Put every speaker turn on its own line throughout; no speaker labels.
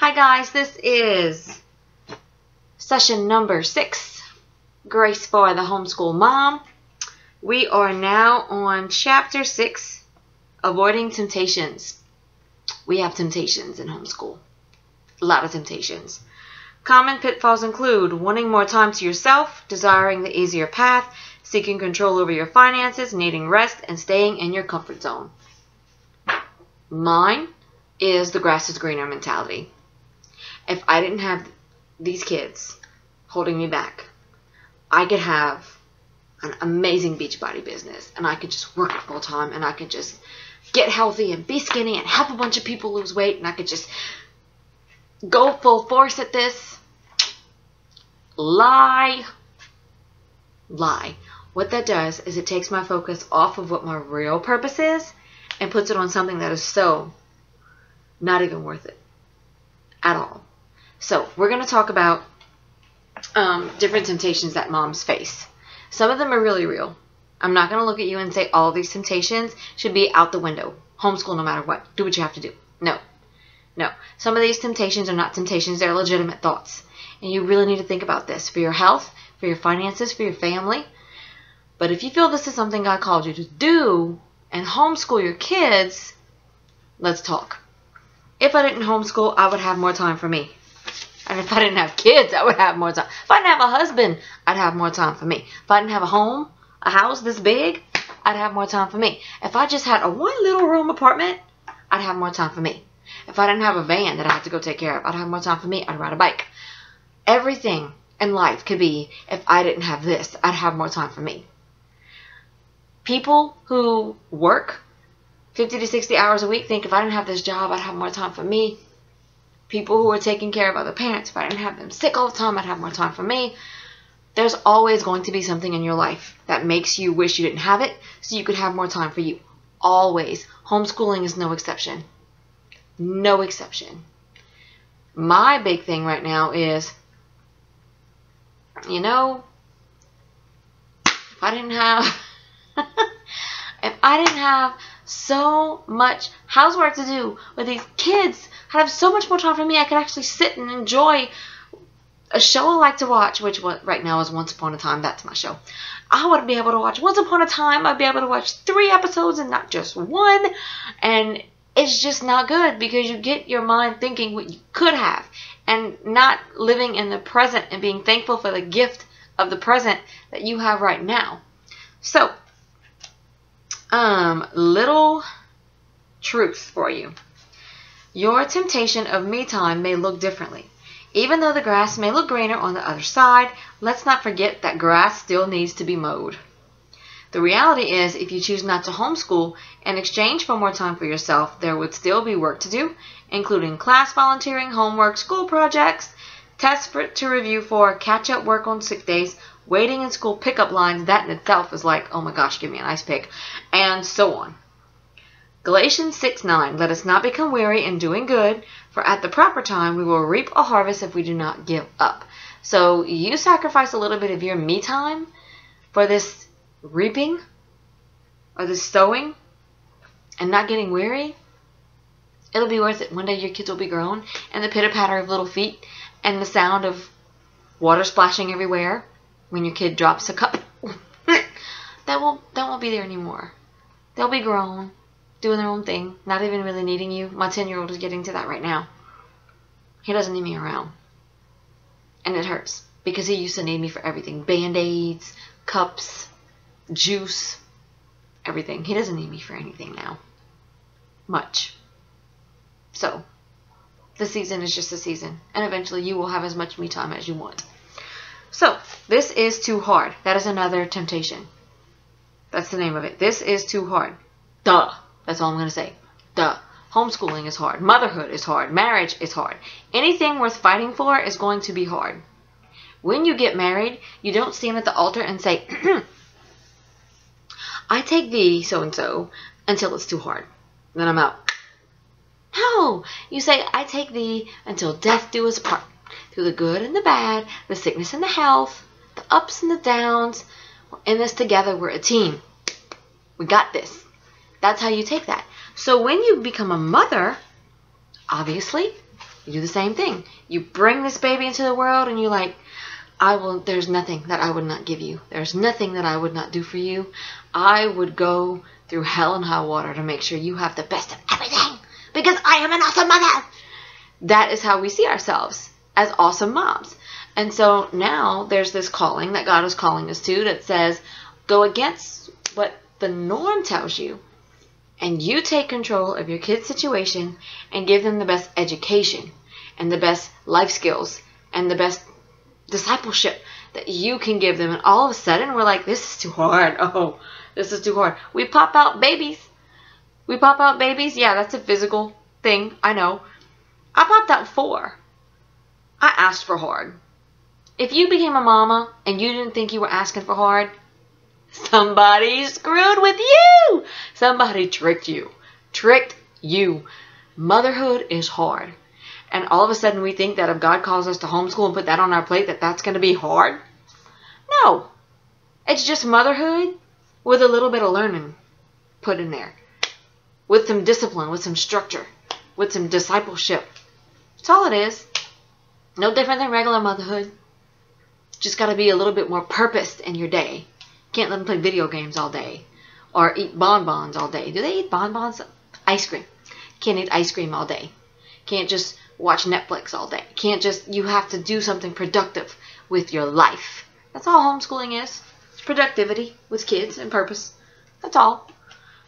Hi guys, this is session number 6, Grace for the Homeschool Mom. We are now on chapter 6, Avoiding Temptations. We have temptations in homeschool. A lot of temptations. Common pitfalls include wanting more time to yourself, desiring the easier path, seeking control over your finances, needing rest, and staying in your comfort zone. Mine is the grass is greener mentality. If I didn't have these kids holding me back, I could have an amazing Beachbody business, and I could just work full time, and I could just get healthy and be skinny and help a bunch of people lose weight, and I could just go full force at this. Lie. What that does is it takes my focus off of what my real purpose is and puts it on something that is so not even worth it at all. So we're going to talk about different temptations that moms face. Some of them are really real. I'm not going to look at you and say all these temptations should be out the window. Homeschool no matter what. Do what you have to do. No. Some of these temptations are not temptations. They're legitimate thoughts. And you really need to think about this for your health, for your finances, for your family. But if you feel this is something God called you to do and homeschool your kids, let's talk. If I didn't homeschool, I would have more time for me. And if I didn't have kids, I would have more time. If I didn't have a husband, I'd have more time for me. If I didn't have a home, a house this big, I'd have more time for me. If I just had a one little room apartment, I'd have more time for me. If I didn't have a van that I had to go take care of, I'd have more time for me. I'd ride a bike. Everything in life could be, if I didn't have this, I'd have more time for me. People who work 50 to 60 hours a week think if I didn't have this job, I'd have more time for me. People who are taking care of other parents, if I didn't have them sick all the time, I'd have more time for me. There's always going to be something in your life that makes you wish you didn't have it so you could have more time for you. Always. Homeschooling is no exception. No exception. My big thing right now is, if I didn't have so much housework to do with these kids, I'd have so much more time for me. I could actually sit and enjoy a show I like to watch, which right now is Once Upon a Time. That's my show. I would be able to watch Once Upon a Time. I'd be able to watch 3 episodes and not just 1. And it's just not good because you get your mind thinking what you could have and not living in the present and being thankful for the gift of the present that you have right now. So, little truth for you. Your temptation of me time may look differently. Even though the grass may look greener on the other side, let's not forget that grass still needs to be mowed. The reality is, if you choose not to homeschool, in exchange for more time for yourself, there would still be work to do, including class volunteering, homework, school projects, tests to review for, catch-up work on sick days, waiting in school pickup lines. That in itself is like, oh my gosh, give me an ice pick, and so on. Galatians 6:9, let us not become weary in doing good, for at the proper time we will reap a harvest if we do not give up. So you sacrifice a little bit of your me time for this reaping or this sowing and not getting weary. It'll be worth it. One day your kids will be grown, and the pitter-patter of little feet and the sound of water splashing everywhere when your kid drops a cup, that won't be there anymore. They'll be grown, doing their own thing, not even really needing you. My 10-year-old is getting to that right now. He doesn't need me around. And it hurts because he used to need me for everything. Band-Aids, cups, juice, everything. He doesn't need me for anything now. Much. So, the season is just a season. And eventually you will have as much me time as you want. So, this is too hard. That is another temptation. That's the name of it. This is too hard. Duh. That's all I'm going to say. Duh. Homeschooling is hard. Motherhood is hard. Marriage is hard. Anything worth fighting for is going to be hard. When you get married, you don't stand at the altar and say, I take thee, so-and-so, until it's too hard. Then I'm out. No. You say, I take thee until death do us part. Through the good and the bad, the sickness and the health, the ups and the downs. We're in this together. We're a team. We got this. That's how you take that. So when you become a mother, obviously, You do the same thing. You bring this baby into the world and you're like, there's nothing that I would not give you. There's nothing that I would not do for you. I would go through hell and high water to make sure you have the best of everything because I am an awesome mother. That is how we see ourselves, as awesome moms. And so now there's this calling that God is calling us to that says, go against what the norm tells you, and you take control of your kid's situation and give them the best education and the best life skills and the best discipleship that you can give them. And all of a sudden we're like, this is too hard. Oh, this is too hard. We pop out babies. Yeah, that's a physical thing. I know. I popped out 4. I asked for hard. If you became a mama and you didn't think you were asking for hard, somebody screwed with you. Somebody tricked you. Motherhood is hard. And all of a sudden we think that if God calls us to homeschool and put that on our plate, that's going to be hard. No. It's just motherhood with a little bit of learning put in there. With some discipline, with some structure, with some discipleship. That's all it is. No different than regular motherhood. Just got to be a little bit more purposed in your day. Can't let them play video games all day or eat bonbons all day. Do they eat bonbons? Ice cream. Can't eat ice cream all day. Can't just watch Netflix all day. You have to do something productive with your life. That's all homeschooling is. It's productivity with kids and purpose. That's all.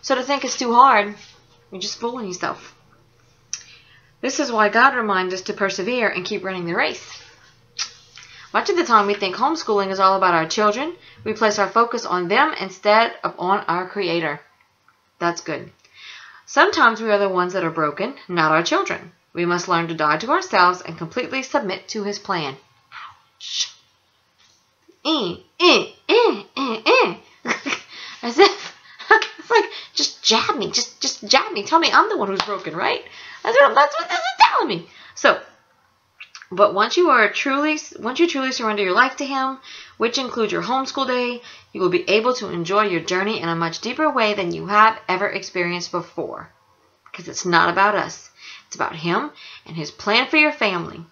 So to think it's too hard, you're just fooling yourself. This is why God reminds us to persevere and keep running the race. Much of the time we think homeschooling is all about our children. We place our focus on them instead of on our Creator. That's good. Sometimes we are the ones that are broken, not our children. We must learn to die to ourselves and completely submit to His plan. Ouch. As if, it's like, just jab me. Just jab me. Tell me I'm the one who's broken, right? That's what this is telling me. So, but once you truly surrender your life to Him, which includes your homeschool day, you will be able to enjoy your journey in a much deeper way than you have ever experienced before. Because it's not about us. It's about Him and His plan for your family.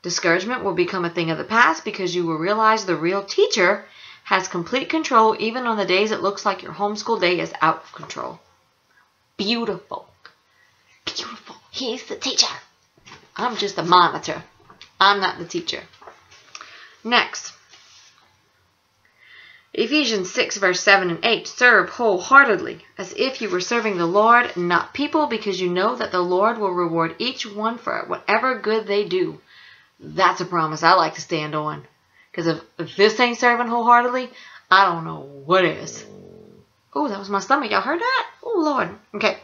Discouragement will become a thing of the past because you will realize the real teacher has complete control even on the days it looks like your homeschool day is out of control. Beautiful. Beautiful. He's the teacher. I'm just a monitor. I'm not the teacher. Next. Ephesians 6 verse 7 and 8. Serve wholeheartedly as if you were serving the Lord, not people, because you know that the Lord will reward each one for whatever good they do. That's a promise I like to stand on. Because if this ain't serving wholeheartedly, I don't know what is. Oh, that was my stomach. Y'all heard that? Oh, Lord. Okay.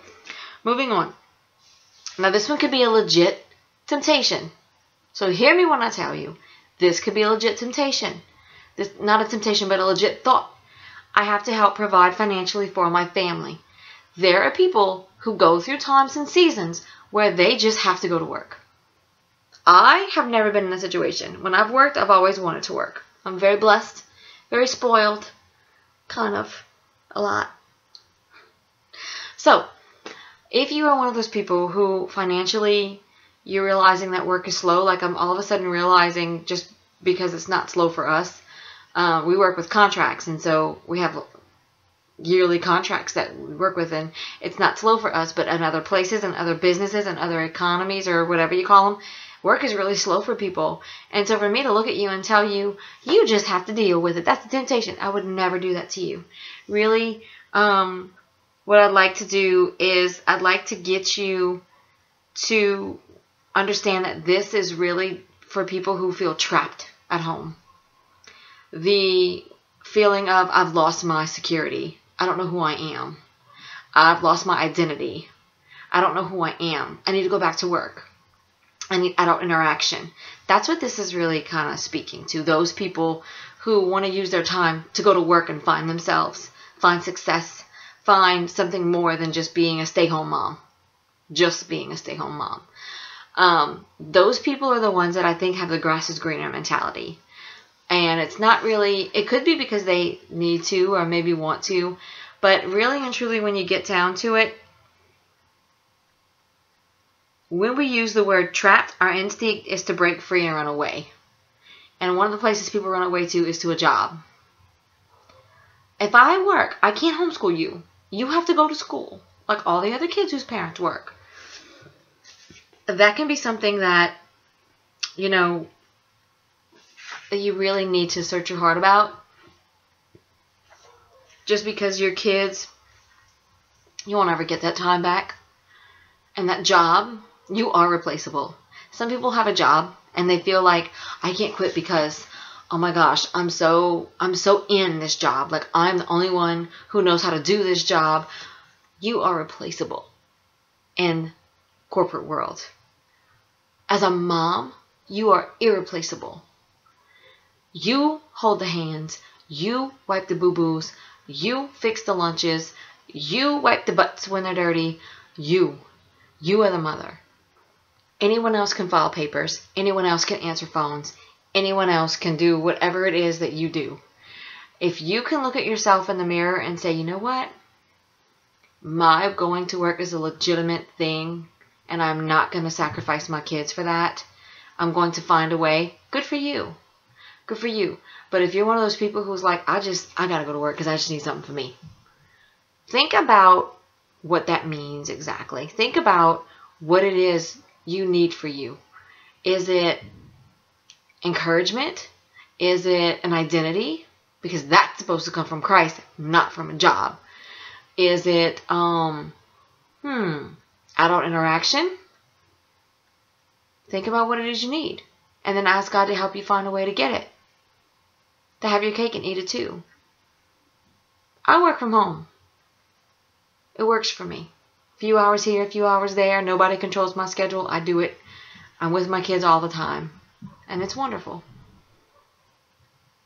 Moving on. Now, this one could be a legit temptation. So hear me when I tell you. This could be a legit temptation. This, not a temptation, but a legit thought. I have to help provide financially for my family. There are people who go through times and seasons where they just have to go to work. I have never been in a situation. When I've worked, I've always wanted to work. I'm very blessed, very spoiled, kind of, a lot. So, if you are one of those people who financially, you're realizing that work is slow, like I'm all of a sudden realizing just because it's not slow for us, we work with contracts, and so we have yearly contracts that we work with, and it's not slow for us, but in other places and other businesses and other economies or whatever you call them, work is really slow for people. And so for me to look at you and tell you, you just have to deal with it, that's the temptation. I would never do that to you. Really, what I'd like to do is I'd like to get you to understand that this is really for people who feel trapped at home. The feeling of, I've lost my security. I don't know who I am. I've lost my identity. I don't know who I am. I need to go back to work. I need adult interaction. That's what this is really kind of speaking to. Those people who want to use their time to go to work and find themselves, find success, find something more than just being a stay-home mom. Just being a stay-home mom. Those people are the ones that I think have the grass is greener mentality. And it's not really, it could be because they need to or maybe want to, but really and truly when you get down to it, When we use the word trapped, our instinct is to break free and run away. And one of the places people run away to is to a job. If I work, I can't homeschool you. You have to go to school, like all the other kids whose parents work. That can be something that, you know, that you really need to search your heart about. Just because your kids, you won't ever get that time back. And that job, you are replaceable. Some people have a job and they feel like, I can't quit because, oh my gosh, I'm so in this job. Like, I'm the only one who knows how to do this job. You are replaceable in corporate world. As a mom, you are irreplaceable. You hold the hands. You wipe the boo-boos. You fix the lunches. You wipe the butts when they're dirty. You are the mother. Anyone else can file papers. Anyone else can answer phones. Anyone else can do whatever it is that you do. If you can look at yourself in the mirror and say, you know what? My going to work is a legitimate thing, and I'm not going to sacrifice my kids for that. I'm going to find a way. Good for you. Good for you. But if you're one of those people who's like, I got to go to work because I just need something for me. Think about what that means exactly. Think about what it is you need for you. Is it encouragement? Is it an identity? Because that's supposed to come from Christ, not from a job. Is it adult interaction? Think about what it is you need. And then ask God to help you find a way to get it. To have your cake and eat it too. I work from home. It works for me. A few hours here, a few hours there. Nobody controls my schedule. I do it. I'm with my kids all the time. And it's wonderful.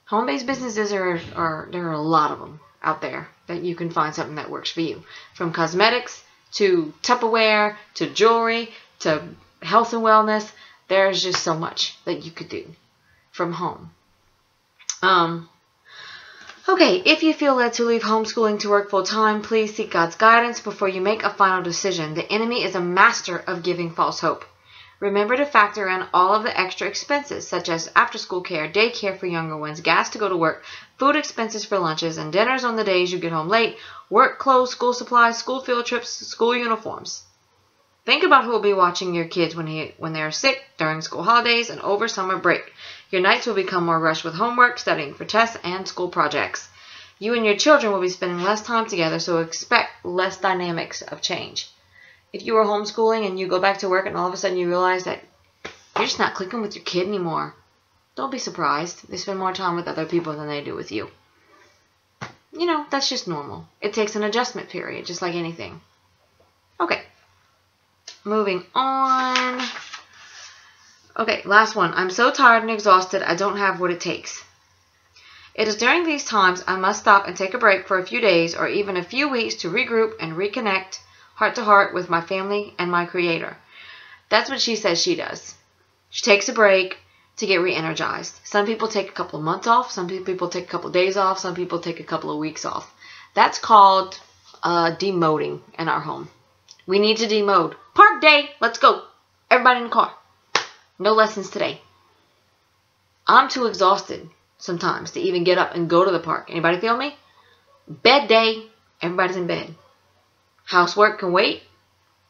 Home-based businesses there are a lot of them out there that you can find something that works for you. From cosmetics to Tupperware to jewelry to health and wellness. There's just so much that you could do from home. Okay, if you feel led to leave homeschooling to work full-time, please seek God's guidance before you make a final decision. The enemy is a master of giving false hope. Remember to factor in all of the extra expenses, such as after-school care, daycare for younger ones, gas to go to work, food expenses for lunches and dinners on the days you get home late, work clothes, school supplies, school field trips, school uniforms. Think about who will be watching your kids when they are sick, during school holidays, and over summer break. Your nights will become more rushed with homework, studying for tests, and school projects. You and your children will be spending less time together, so expect less dynamics of change. If you are homeschooling and you go back to work and all of a sudden you realize that you're just not clicking with your kid anymore, don't be surprised. They spend more time with other people than they do with you. You know, that's just normal. It takes an adjustment period, just like anything. Okay. Moving on. Okay, last one. I'm so tired and exhausted, I don't have what it takes. It is during these times I must stop and take a break for a few days or even a few weeks to regroup and reconnect heart to heart with my family and my Creator. That's what she says she does. She takes a break to get re-energized. Some people take a couple of months off. Some people take a couple of days off. Some people take a couple of weeks off. That's called demoting in our home. We need to demode. Park day. Let's go. Everybody in the car. No lessons today. I'm too exhausted sometimes to even get up and go to the park. Anybody feel me? Bed day. Everybody's in bed. Housework can wait.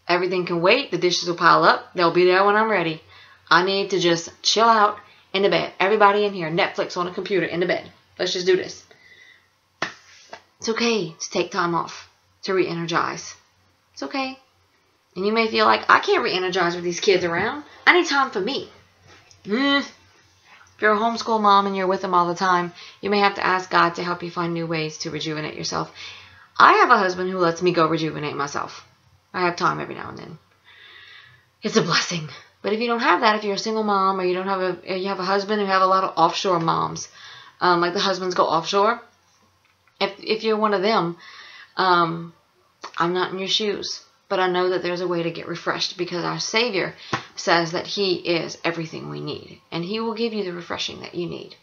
Everything can wait. The dishes will pile up. They'll be there when I'm ready. I need to just chill out in the bed. Everybody in here. Netflix on a computer in the bed. Let's just do this. It's okay to take time off to re-energize. It's okay. And you may feel like, I can't re-energize with these kids around. I need time for me. If you're a homeschool mom and you're with them all the time, you may have to ask God to help you find new ways to rejuvenate yourself. I have a husband who lets me go rejuvenate myself. I have time every now and then. It's a blessing. But if you don't have that, if you're a single mom or you have a husband who have a lot of offshore moms, like the husbands go offshore, if you're one of them, I'm not in your shoes. But I know that there's a way to get refreshed because our Savior says that He is everything we need. And He will give you the refreshing that you need.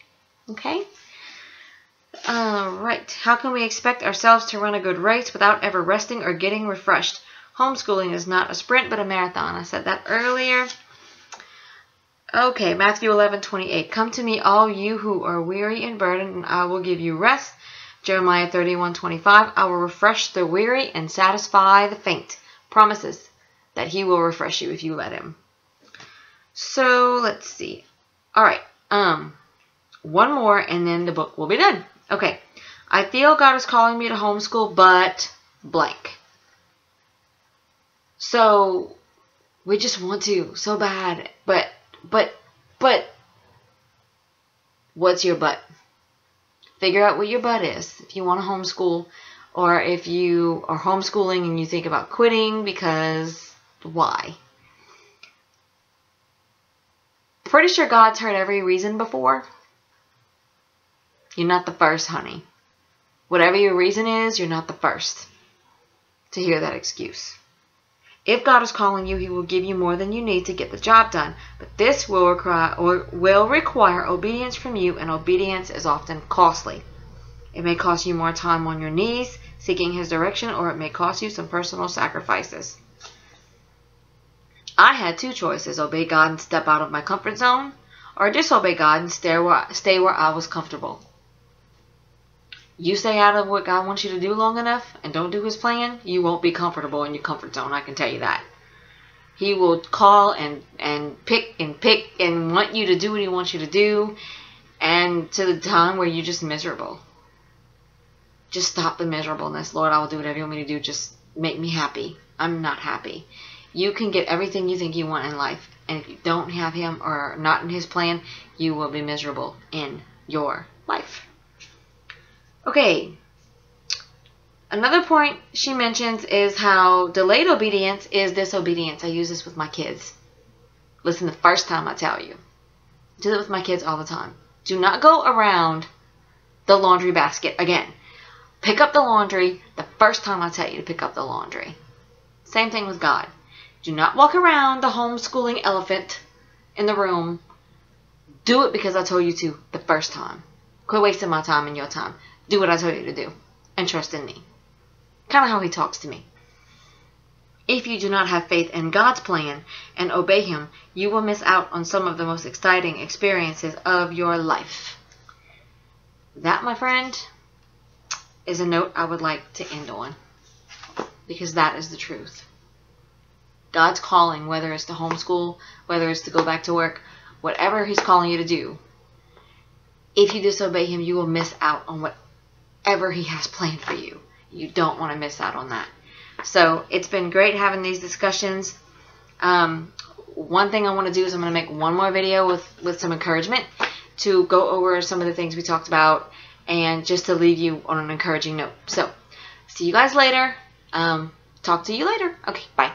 Okay? All right. How can we expect ourselves to run a good race without ever resting or getting refreshed? Homeschooling is not a sprint, but a marathon. I said that earlier. Okay, Matthew 11:28. Come to me, all you who are weary and burdened, and I will give you rest. Jeremiah 31:25. I will refresh the weary and satisfy the faint. Promises that he will refresh you if you let him. So let's see. All right. One more, and then the book will be done. Okay. I feel God is calling me to homeschool, but blank. So we just want to so bad, but what's your but? Figure out what your but is. If you want to homeschool, or if you are homeschooling and you think about quitting, because why? Pretty sure God's heard every reason before. You're not the first, honey. Whatever your reason is, you're not the first to hear that excuse. If God is calling you, he will give you more than you need to get the job done. But this will require obedience from you, and obedience is often costly. It may cost you more time on your knees, seeking his direction, or it may cost you some personal sacrifices. I had two choices: obey God and step out of my comfort zone, or disobey God and stay where I was comfortable. You stay out of what God wants you to do long enough and don't do his plan, you won't be comfortable in your comfort zone, I can tell you that. He will call and pick and want you to do what he wants you to do, and to the time where you're just miserable. Just stop the miserableness. Lord, I will do whatever you want me to do. Just make me happy. I'm not happy. You can get everything you think you want in life, and if you don't have him or not in his plan, you will be miserable in your life. Okay, another point she mentions is how delayed obedience is disobedience. I use this with my kids. Listen the first time I tell you. Do it with my kids all the time. Do not go around the laundry basket again. Pick up the laundry the first time I tell you to pick up the laundry. Same thing with God. Do not walk around the homeschooling elephant in the room. Do it because I told you to the first time. Quit wasting my time and your time. Do what I told you to do, and trust in me. Kind of how he talks to me. If you do not have faith in God's plan and obey him, you will miss out on some of the most exciting experiences of your life. That, my friend, is a note I would like to end on, because that is the truth. God's calling, whether it's to homeschool, whether it's to go back to work, whatever he's calling you to do, if you disobey him, you will miss out on whatever he has planned for you. You don't want to miss out on that. So it's been great having these discussions. One thing I want to do is I'm going to make one more video with some encouragement to go over some of the things we talked about, and just to leave you on an encouraging note. So see you guys later. Talk to you later. Okay, bye.